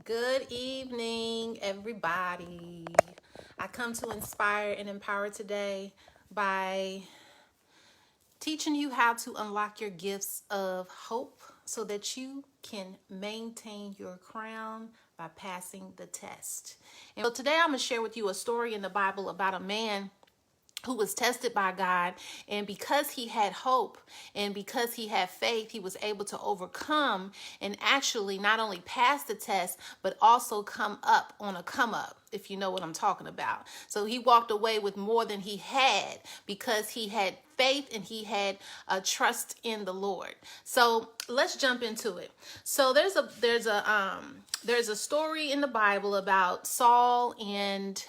Good evening, everybody. I come to inspire and empower today by teaching you how to unlock your gifts of hope so that you can maintain your crown by passing the test. And so today I'm going to share with you a story in the Bible about a man who was tested by God, and because he had hope and because he had faith, he was able to overcome and actually not only pass the test but also come up on a come up, if you know what I'm talking about. So he walked away with more than he had because he had faith and he had a trust in the Lord. So let's jump into it. So there's a story in the Bible about Saul and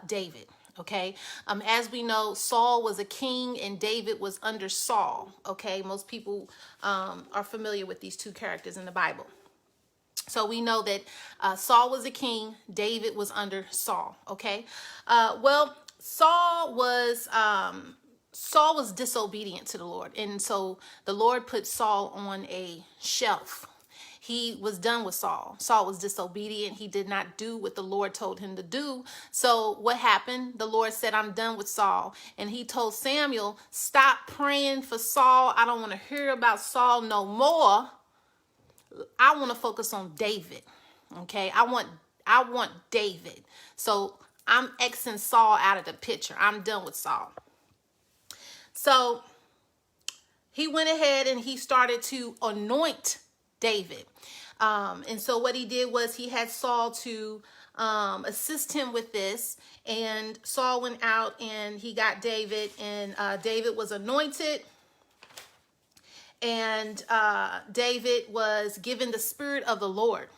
David. Okay. As we know, Saul was a king and David was under Saul. Okay. Most people are familiar with these two characters in the Bible. So we know that Saul was a king, David was under Saul. Okay. Saul was disobedient to the Lord. And so the Lord put Saul on a shelf. He was done with Saul. Saul was disobedient. He did not do what the Lord told him to do. So what happened? The Lord said, I'm done with Saul. And he told Samuel, stop praying for Saul. I don't want to hear about Saul no more. I want to focus on David. Okay. I want David. So I'm Xing Saul out of the picture. I'm done with Saul. So he went ahead and he started to anoint David. And so what he did was he had Saul to assist him with this. And Saul went out and he got David, and David was anointed. And David was given the Spirit of the Lord.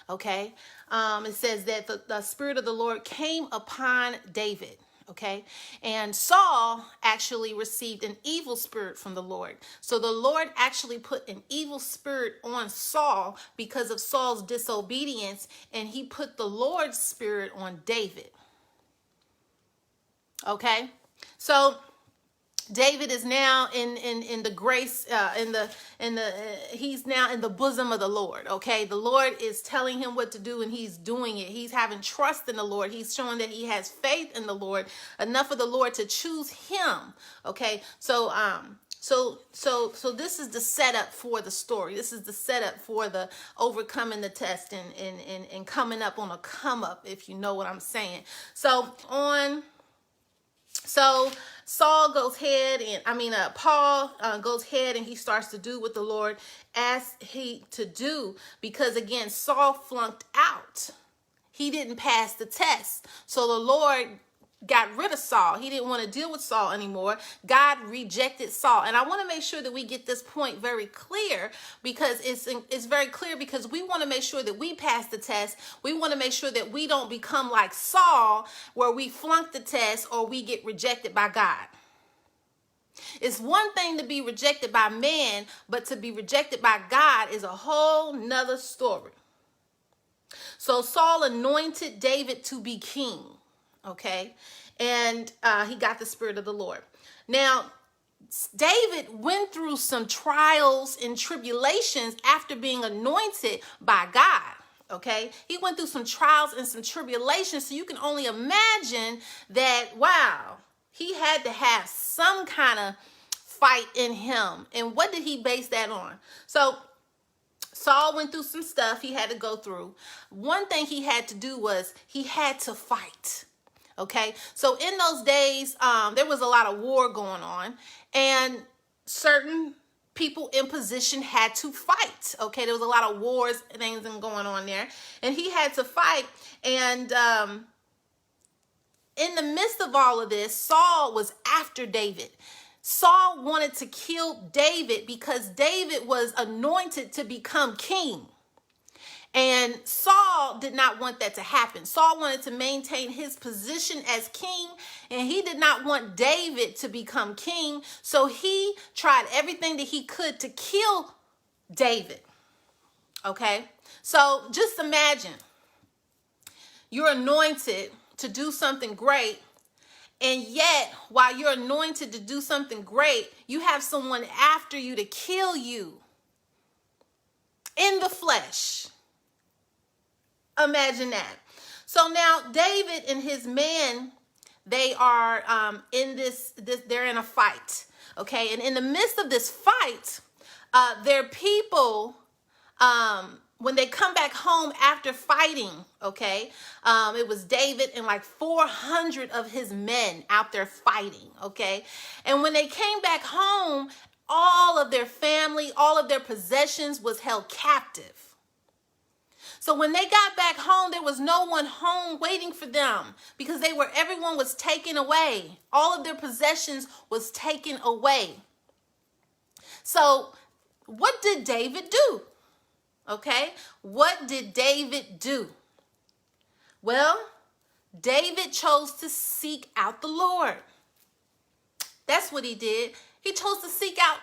Okay. It says that the Spirit of the Lord came upon David. Okay. And Saul actually received an evil spirit from the Lord. So the Lord actually put an evil spirit on Saul because of Saul's disobedience, and he put the Lord's spirit on David. Okay. So David is now in the grace, he's now in the bosom of the Lord. Okay. The Lord is telling him what to do and he's doing it. He's having trust in the Lord. He's showing that he has faith in the Lord, enough for the Lord to choose him. Okay. So this is the setup for the story. This is the setup for the overcoming the test and coming up on a come up, if you know what I'm saying. So Saul goes ahead Paul goes ahead and he starts to do what the Lord asked he to do, because again, Saul flunked out. He didn't pass the test. So the Lord got rid of Saul. He didn't want to deal with Saul anymore. God rejected Saul. And I want to make sure that we get this point very clear, because it's very clear, because we want to make sure that we pass the test. We want to make sure that we don't become like Saul, where we flunk the test or we get rejected by God. It's one thing to be rejected by man, but to be rejected by God is a whole nother story. So Saul anointed David to be king. Okay. And he got the Spirit of the Lord. Now, David went through some trials and tribulations after being anointed by God. Okay. He went through some trials and some tribulations. So you can only imagine that, wow, he had to have some kind of fight in him. And what did he base that on? So Saul went through some stuff he had to go through. One thing he had to do was he had to fight. Okay, so in those days, there was a lot of war going on, and certain people in position had to fight. Okay, there was a lot of wars and things going on there, and he had to fight. And in the midst of all of this, Saul was after David. Saul wanted to kill David because David was anointed to become king. And Saul did not want that to happen. Saul wanted to maintain his position as king, and he did not want David to become king. So he tried everything that he could to kill David. Okay? So just imagine you're anointed to do something great, and yet while you're anointed to do something great, you have someone after you to kill you in the flesh. Imagine that. So now David and his men, they are in this, they're in a fight. Okay. And in the midst of this fight, their people, when they come back home after fighting, okay, it was David and like 400 of his men out there fighting, okay. And when they came back home, all of their family, all of their possessions was held captive. So when they got back home, there was no one home waiting for them because everyone was taken away. All of their possessions was taken away. So what did David do? Okay, what did David do? Well, David chose to seek out the Lord. That's what he did. He chose to seek out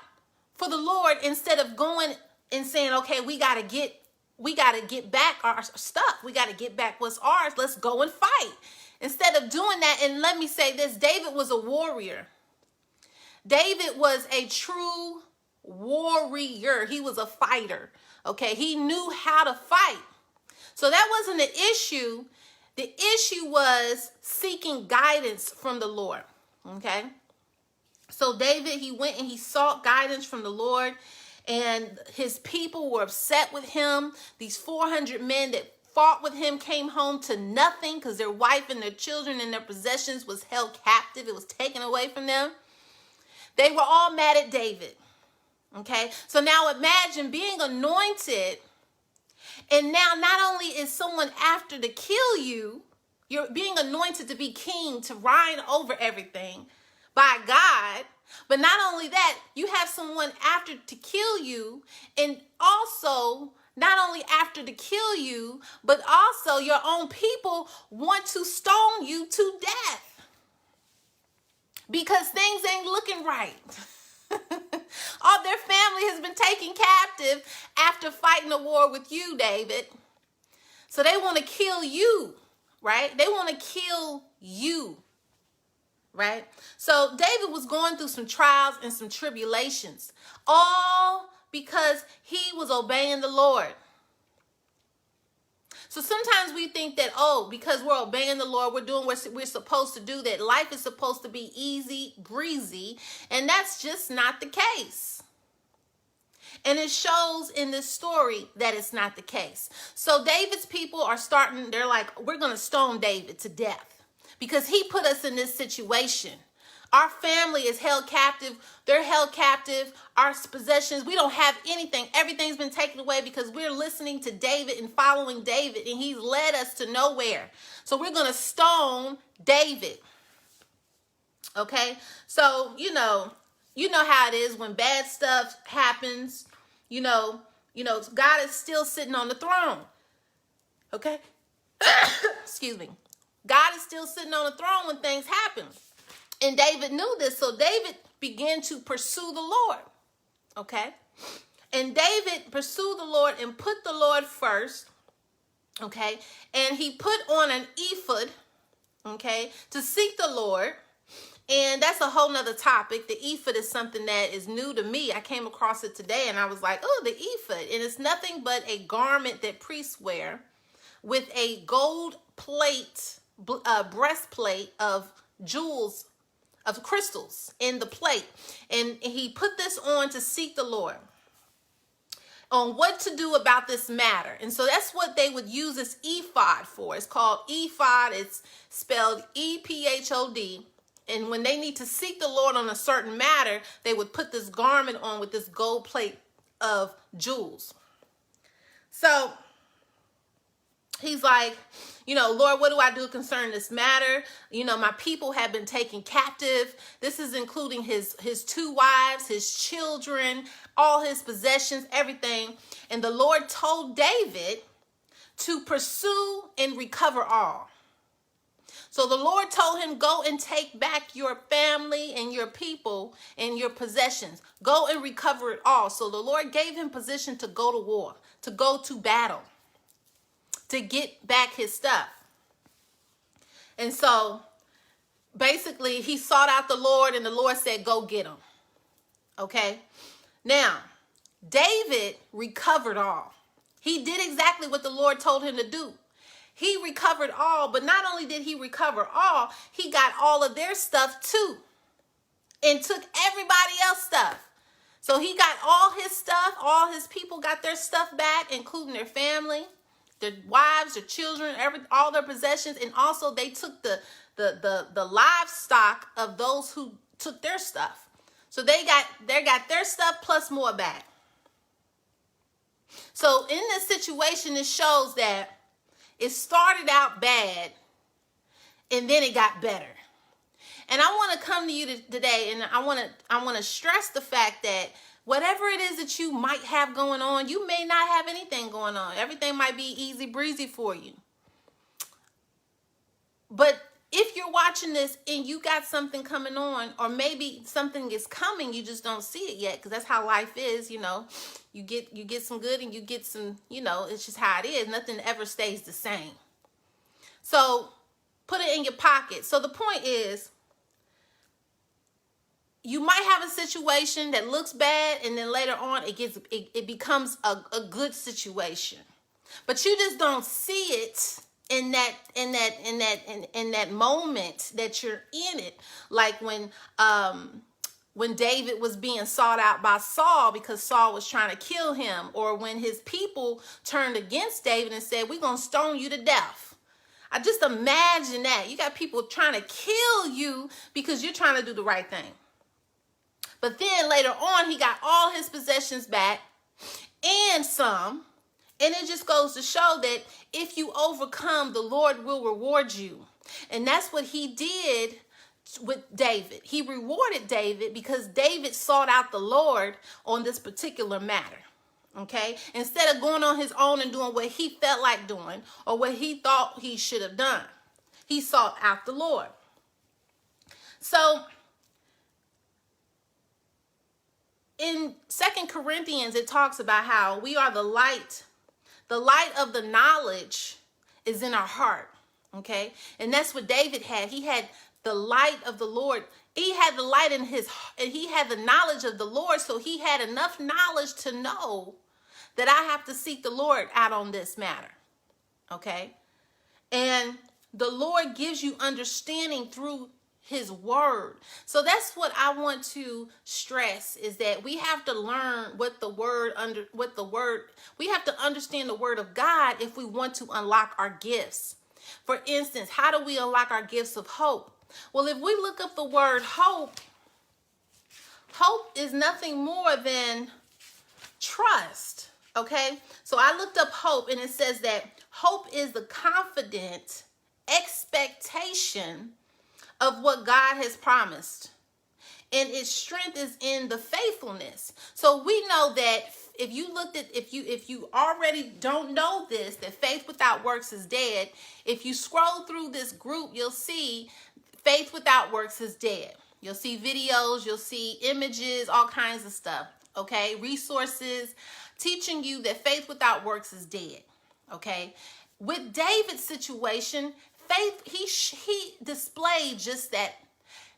for the Lord instead of going and saying, okay, we got to get back our stuff. We got to get back what's ours. Let's go and fight. Instead of doing that, and let me say this, David was a warrior. David was a true warrior. He was a fighter. Okay, he knew how to fight. So that wasn't the issue. The issue was seeking guidance from the Lord. Okay, so David, he went and he sought guidance from the Lord, and his people were upset with him. These 400 men that fought with him came home to nothing because their wife and their children and their possessions was held captive. It was taken away from them. They were all mad at David. Okay, so now imagine being anointed, and now not only is someone after to kill you, you're being anointed to be king, to reign over everything by God, but not only that, you have someone after to kill you, and also not only after to kill you, but also your own people want to stone you to death because things ain't looking right. All their family has been taken captive after fighting a war with you, David. So they want to kill you, right? They want to kill you, right? So David was going through some trials and some tribulations, all because he was obeying the Lord. So sometimes we think that, oh, because we're obeying the Lord, we're doing what we're supposed to do, that life is supposed to be easy, breezy, and that's just not the case. And it shows in this story that it's not the case. So David's people are they're like, we're going to stone David to death because he put us in this situation. Our family is held captive. They're held captive. Our possessions, we don't have anything. Everything's been taken away because we're listening to David and following David, and he's led us to nowhere. So we're going to stone David. Okay? So, you know how it is when bad stuff happens. God is still sitting on the throne. Okay? Excuse me. God is still sitting on the throne when things happen. And David knew this, so David began to pursue the Lord, okay? And David pursued the Lord and put the Lord first, okay? And he put on an ephod, okay, to seek the Lord. And that's a whole nother topic. The ephod is something that is new to me. I came across it today, and I was like, oh, the ephod. And it's nothing but a garment that priests wear with a gold plate, breastplate of jewels, of crystals in the plate. And he put this on to seek the Lord on what to do about this matter. And so that's what they would use this ephod for. It's called ephod. It's spelled E-P-H-O-D. And when they need to seek the Lord on a certain matter, they would put this garment on with this gold plate of jewels. So he's like, Lord, what do I do concerning this matter? My people have been taken captive. This is including his 2 wives, his children, all his possessions, everything. And the Lord told David to pursue and recover all. So the Lord told him, go and take back your family and your people and your possessions. Go and recover it all. So the Lord gave him position to go to war, to go to battle, to get back his stuff. And so basically he sought out the Lord, and the Lord said, go get him. Okay. Now, David recovered all. He did exactly what the Lord told him to do. He recovered all, but not only did he recover all, he got all of their stuff too and took everybody else's stuff. So he got all his stuff, all his people got their stuff back, including their family, their wives, their children, all their possessions, and also they took the livestock of those who took their stuff. So they got their stuff plus more back. So in this situation, it shows that it started out bad and then it got better. And I want to come to you today, and I want to stress the fact that whatever it is that you might have going on, you may not have anything going on. Everything might be easy breezy for you. But if you're watching this and you got something coming on, or maybe something is coming, you just don't see it yet, because that's how life is, you know. You get some good and you get some, you know, it's just how it is. Nothing ever stays the same. So put it in your pocket. So the point is, you might have a situation that looks bad, and then later on it becomes a good situation, but you just don't see it in that moment that you're in it. Like when David was being sought out by Saul because Saul was trying to kill him, or when his people turned against David and said, "We're gonna stone you to death." I just imagine that you got people trying to kill you because you're trying to do the right thing. But then later on, he got all his possessions back and some. And it just goes to show that if you overcome, the Lord will reward you. And that's what he did with David. He rewarded David because David sought out the Lord on this particular matter. Okay? Instead of going on his own and doing what he felt like doing or what he thought he should have done, he sought out the Lord. So in 2 Corinthians, it talks about how we are the light. The light of the knowledge is in our heart, okay? And that's what David had. He had the light of the Lord. He had the light in his heart, and he had the knowledge of the Lord, so he had enough knowledge to know that I have to seek the Lord out on this matter, okay? And the Lord gives you understanding through his word. So that's what I want to stress, is that we have to learn we have to understand the word of God if we want to unlock our gifts. For instance, how do we unlock our gifts of hope? Well, if we look up the word hope is nothing more than trust. Okay? So I looked up hope, and it says that hope is the confident expectation of what God has promised, and its strength is in the faithfulness. So we know that if you already don't know this, that faith without works is dead. If you scroll through this group, you'll see faith without works is dead. You'll see videos, you'll see images, all kinds of stuff. Okay, resources teaching you that faith without works is dead. Okay, with David's situation, faith, he displayed just that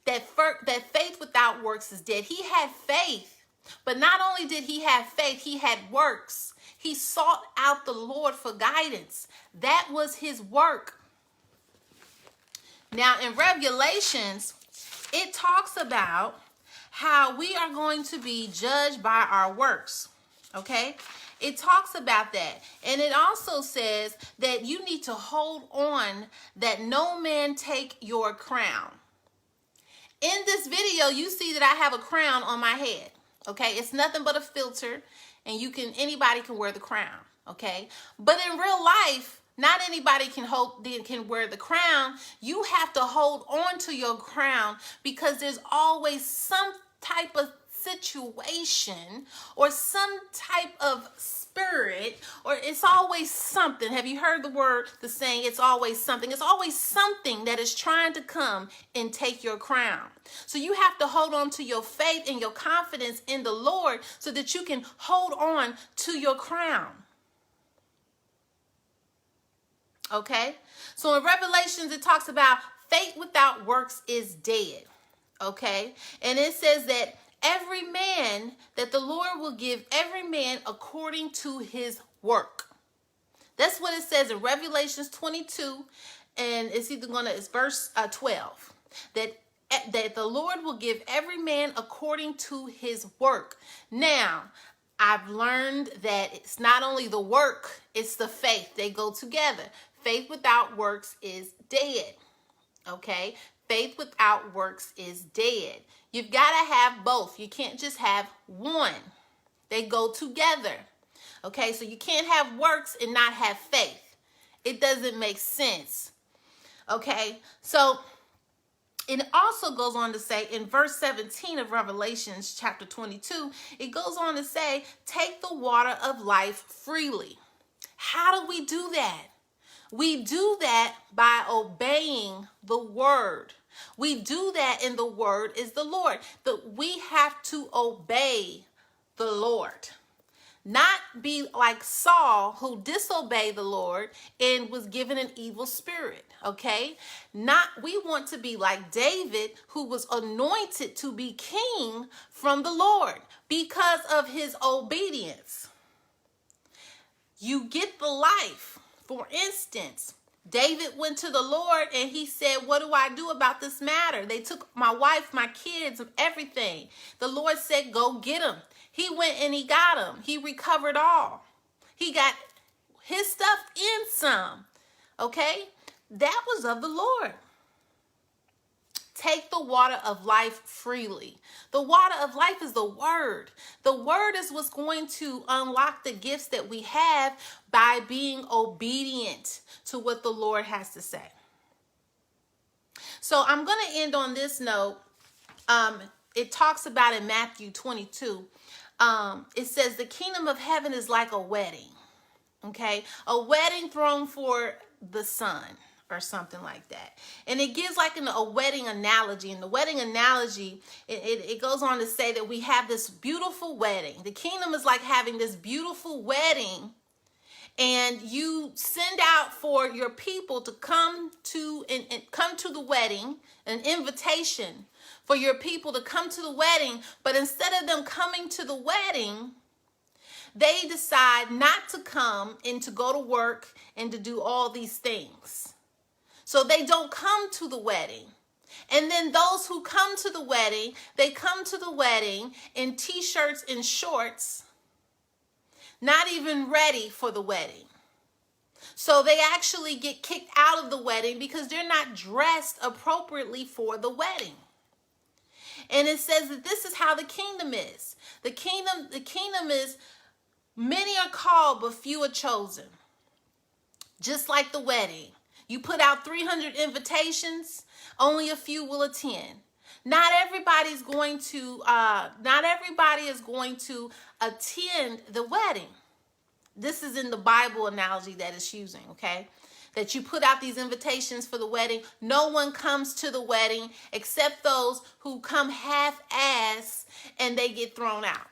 faith without works is dead. He had faith, but not only did he have faith, he had works. He sought out the Lord for guidance. That was his work. Now in Revelations, it talks about how we are going to be judged by our works. Okay? It talks about that. And it also says that you need to hold on that no man take your crown. In this video, you see that I have a crown on my head. Okay? It's nothing but a filter, and anybody can wear the crown. Okay? But in real life, not anybody can wear the crown. You have to hold on to your crown, because there's always some type of situation or some type of spirit, or it's always something. Have you heard the saying, it's always something? It's always something that is trying to come and take your crown. So you have to hold on to your faith and your confidence in the Lord so that you can hold on to your crown. Okay? So in Revelations, it talks about faith without works is dead. Okay? And it says that that the Lord will give every man according to his work. That's what it says in Revelations 22, and it's verse 12, that the Lord will give every man according to his work. Now, I've learned that it's not only the work, it's the faith. They go together. Faith without works is dead. Okay? Faith without works is dead. You've got to have both. You can't just have one. They go together. Okay? So you can't have works and not have faith. It doesn't make sense. Okay? So it also goes on to say in verse 17 of Revelations chapter 22, it goes on to say, take the water of life freely. How do we do that? We do that by obeying the word. We do that, and the word is the Lord. We have to obey the Lord. Not be like Saul, who disobeyed the Lord and was given an evil spirit, okay? We want to be like David, who was anointed to be king from the Lord because of his obedience. You get the life. For instance, David went to the Lord and he said, what do I do about this matter? They took my wife, my kids, everything. The Lord said, go get them. He went and he got them. He recovered all. He got his stuff and some. Okay? That was of the Lord. Take the water of life freely. The water of life is the word. The word is what's going to unlock the gifts that we have by being obedient to what the Lord has to say. So I'm going to end on this note. It talks about in Matthew 22. It says the kingdom of heaven is like a wedding. Okay? A wedding thrown for the son, or something like that. And it gives like a wedding analogy. And the wedding analogy, it goes on to say that we have this beautiful wedding. The kingdom is like having this beautiful wedding, and you send out for your people to come to and come to the wedding, an invitation for your people to come to the wedding. But instead of them coming to the wedding, they decide not to come and to go to work and to do all these things. So they don't come to the wedding. And then those who come to the wedding, they come to the wedding in t-shirts and shorts, not even ready for the wedding. So they actually get kicked out of the wedding because they're not dressed appropriately for the wedding. And it says that this is how the kingdom is. The kingdom is many are called, but few are chosen. Just like the wedding. You put out 300 invitations, only a few will attend. Not everybody is going to attend the wedding. This is in the Bible analogy that it's using, okay? That you put out these invitations for the wedding. No one comes to the wedding except those who come half-ass and they get thrown out.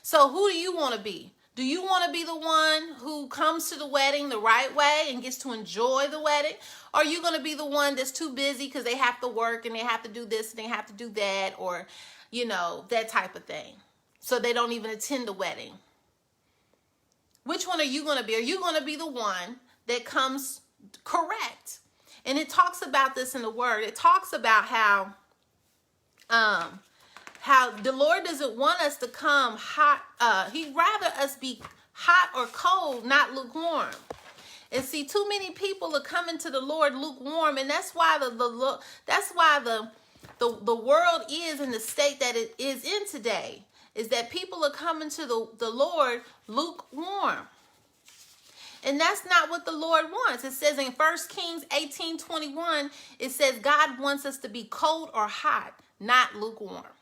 So who do you want to be? Do you want to be the one who comes to the wedding the right way and gets to enjoy the wedding? Or are you going to be the one that's too busy because they have to work and they have to do this and they have to do that, or, that type of thing? So they don't even attend the wedding. Which one are you going to be? Are you going to be the one that comes correct? And it talks about this in the word. It talks about how the Lord doesn't want us to come hot. He'd rather us be hot or cold, not lukewarm. And see, too many people are coming to the Lord lukewarm, and that's why the world is in the state that it is in today. Is that people are coming to the Lord lukewarm. And that's not what the Lord wants. It says in 1 Kings 18:21, it says God wants us to be cold or hot, not lukewarm.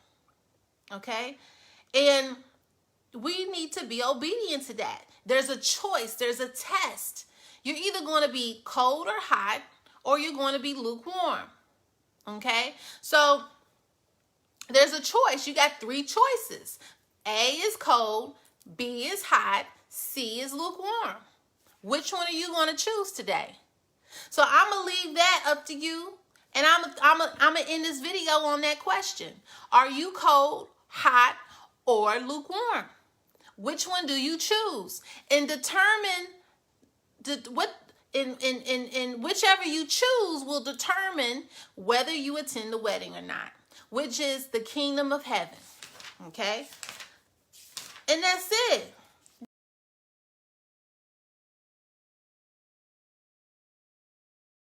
Okay? And we need to be obedient to that. There's a choice. There's a test. You're either going to be cold or hot, or you're going to be lukewarm. Okay? So there's a choice. You got 3 choices. A is cold, B is hot, C is lukewarm. Which one are you going to choose today? So I'm going to leave that up to you, and I'm going to end this video on that question. Are you cold, hot, or lukewarm? Which one do you choose? And determine in whichever you choose will determine whether you attend the wedding or not, which is the kingdom of heaven. Okay? And that's it.